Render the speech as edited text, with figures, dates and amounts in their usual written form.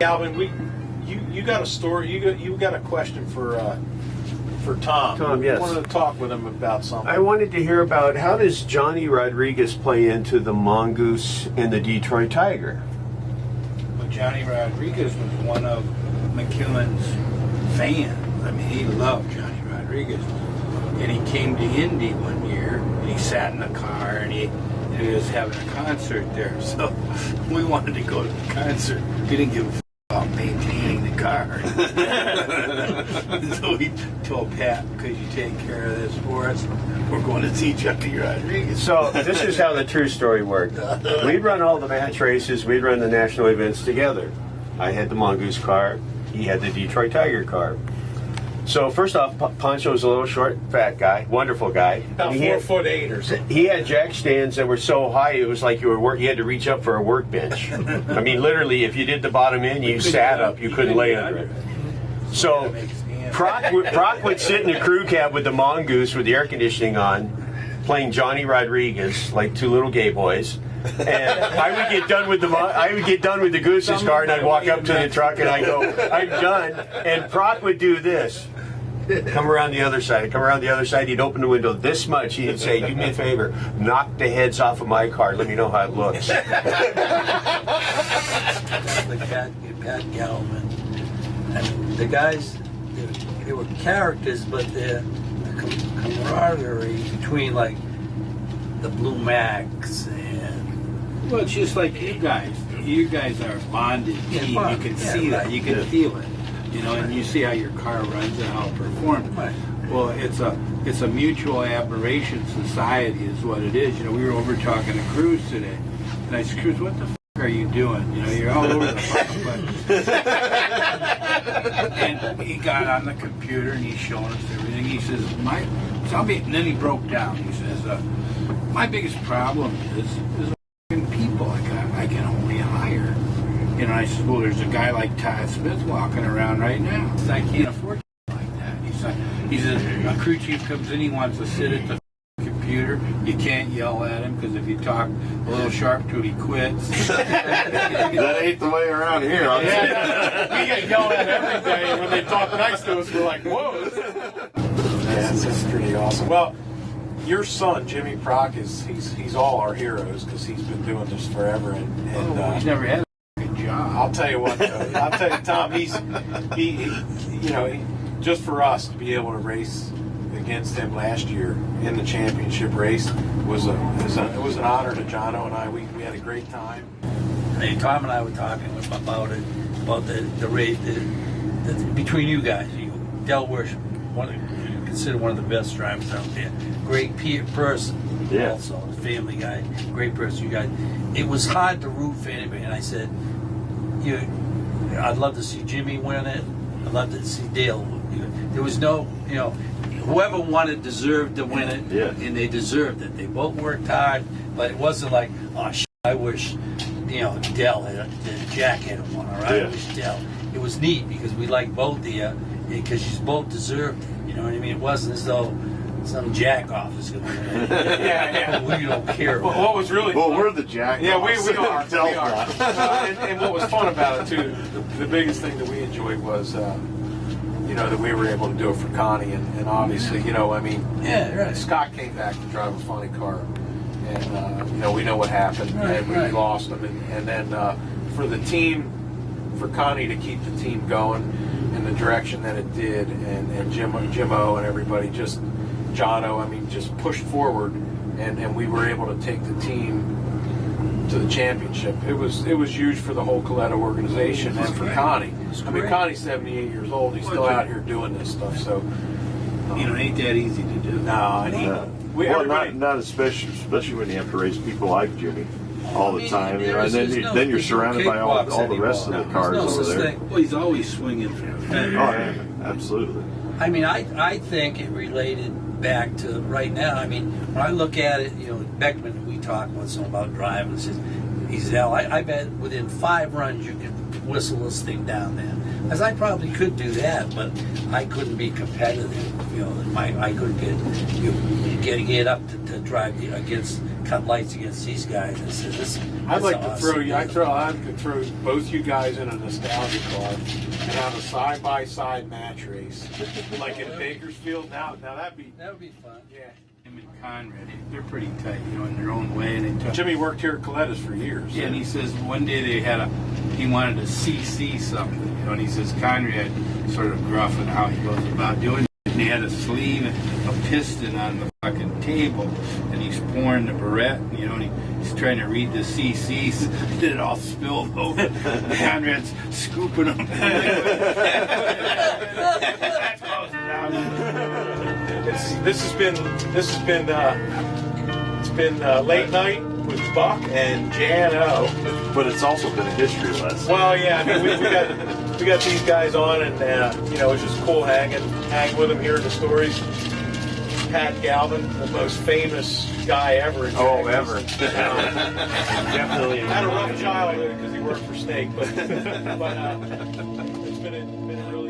Alvin, you got a story. You got a question for Tom. Tom, yes. I wanted to talk with him about something. I wanted to hear about how does Johnny Rodriguez play into the Mongoose and the Detroit Tiger? Well, Johnny Rodriguez was one of McEwen's fans. I mean, he loved Johnny Rodriguez, and he came to Indy one year, and he sat in the car, and he was having a concert there. So we wanted to go to the concert. We didn't give a f about maintaining the car. So we told Pat, could you take care of this for us? We're going to see Johnny Rodriguez. So this is how the true story worked. We'd run all the match races. We'd run the national events together. I had the Mongoose car. He had the Detroit Tiger car. So first off, Pancho was a little short, fat guy, wonderful guy. About 4'8" or something. He had jack stands that were so high it was like you had to reach up for a workbench. I mean, literally, if you did the bottom end, you sat up, you couldn't lay under it. So Prock would sit in the crew cab with the Mongoose with the air conditioning on, playing Johnny Rodriguez like two little gay boys. And I would get done with the Goose's car, and I'd walk up to the truck and I'd go, I'm done. And Prock would do this. Come around the other side. Come around the other side. He'd open the window this much. He'd say, do me a favor, knock the heads off of my car. Let me know how it looks. The Pat Galvin. And the guys, they were characters, but the camaraderie between, like, the Blue Max and... Well, it's just like you guys. You guys are a bonded team. You can see that. You can feel it. You know, and you see how your car runs and how it performs. Right. Well, it's a mutual admiration society is what it is. You know, we were over talking to Cruz today, and I said, Cruz, what the f are you doing? You know, you're all over the place. And he got on the computer and he's showing us everything. He says, and then he broke down. He says, my biggest problem is people I can only hire. You know, I said, well, there's a guy like Todd Smith walking around right now. So I can't afford like that. He says, a crew chief comes in, he wants to sit at the computer. You can't yell at him because if you talk a little sharp to him, he quits. That ain't the way around here. We get yelled at every day, and when they talk nice to us, we're like, whoa. That's pretty awesome. Well, your son, Jimmy Prock, he's all our heroes because he's been doing this forever. And He's never had a good job. I'll tell you what, though. I'll tell you, Tom, just for us to be able to race against him last year in the championship race it was an honor to Jaaano and I. We had a great time. Hey, Tom and I were talking about it, about the race between you guys. Del Worsh, considered one of the best drivers out there. Great person, yeah. Also a family guy. Great person, you guys. It was hard to root for anybody, and I said, I'd love to see Jimmy win it. I'd love to see Dale. There was no, whoever wanted deserved to win it, yeah. And they deserved it. They both worked hard, but it wasn't like, oh, I wish, Dell had, Jack had won, or I wish Dell. It was neat because we liked both of you, because you both deserved it. You know what I mean? It wasn't as though some jack off is going to win. Yeah. We don't care about what was really well, fun, we're the jack. Yeah, we are. And what was fun about it, too, the biggest thing that we enjoyed was, that we were able to do it for Connie. And obviously, yeah, right. Scott came back to drive a funny car. And, we know what happened. Right, and we lost him. And then for the team, for Connie to keep the team going in the direction that it did, and Jim O and everybody, just Jaaano, just pushed forward, and we were able to take the team to the championship. It was huge for the whole Coletto organization and for Connie. Connie's 78 years old. He's still out here doing this stuff. So it ain't that easy to do. No, not especially when you have to race people like Jimmy all the time, and then you're surrounded by all the rest of the cars over there. Well, he's always swinging for the fence. Oh, yeah, absolutely. I think it related back to right now. When I look at it, Beckman, we talk once about driving. He says, I bet within 5 runs you can whistle this thing down then. As I probably could do that, but I couldn't be competitive. You know, I couldn't get up to drive against cut lights against these guys. I said, I'd like to throw you. I could throw both you guys in a nostalgia car and have a side-by-side match race, like in Bakersfield. Now that would be fun. Yeah. Him and Conrad, they're pretty tight, you know, in their own way. And they Jimmy worked here at Coletta's for years. Yeah, and he says one day he wanted to CC something, you know, and he says Conrad sort of gruffing how he goes about doing it. And he had a sleeve and a piston on the fucking table, and he's pouring the Barrette, you know, and he's trying to read the CCs, and it all spilled over. Conrad's scooping them. That's close down. This has been late night with Buck and Jaaano. But it's also been a history lesson. Well, yeah, I mean, we got these guys on, and you know, it's just cool hang with them, hearing the stories. Pat Galvin, the most famous guy ever. In ever. Definitely. Had a rough childhood because he worked for Snake, but it's been a really